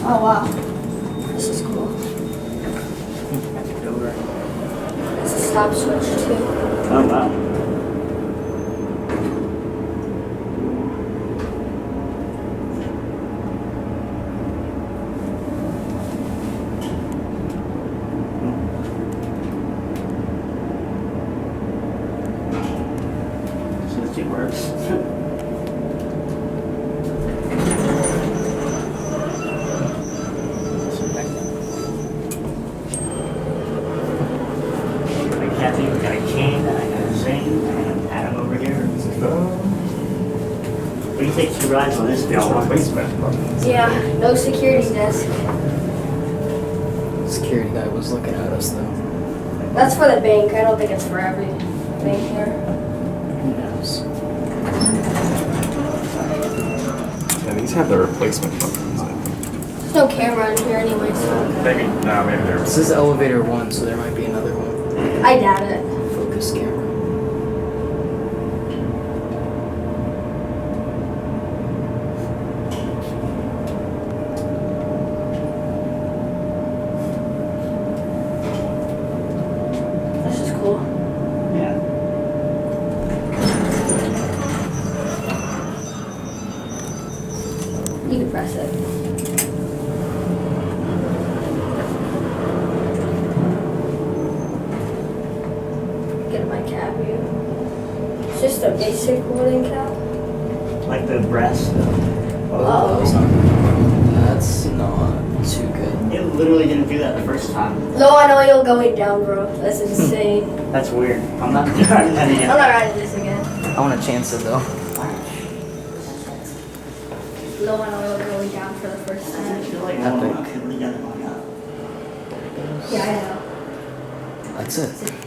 Oh wow, this is cool. It's a stop switch too. Oh wow. So it works. Kathy, we got a King, and I got a Zane, and Adam over here. What do you think she rides on this bill? Yeah, no security desk. Security guy was looking at us though. That's for the bank. I don't think it's for every bank here. Who knows? Yeah, these have the replacement buttons, I think. There's no camera in here anyway, so Maybe, no, maybe This there's. is elevator 1, so there might be another one. I doubt it. Focus camera. That's just cool. Yeah. You can press it. Get my cap here. It's just a basic wooden cap. Like the breast. Uh-oh. That's not too good. It literally didn't do that the first time. No, I know you're going down, bro. That's insane. That's weird. I'm not trying that I'm again. not riding this again. I want to chance it though. No, I know you're going down for the first I time. feel like Epic. I could really get it on up. Yeah, I know. That's it.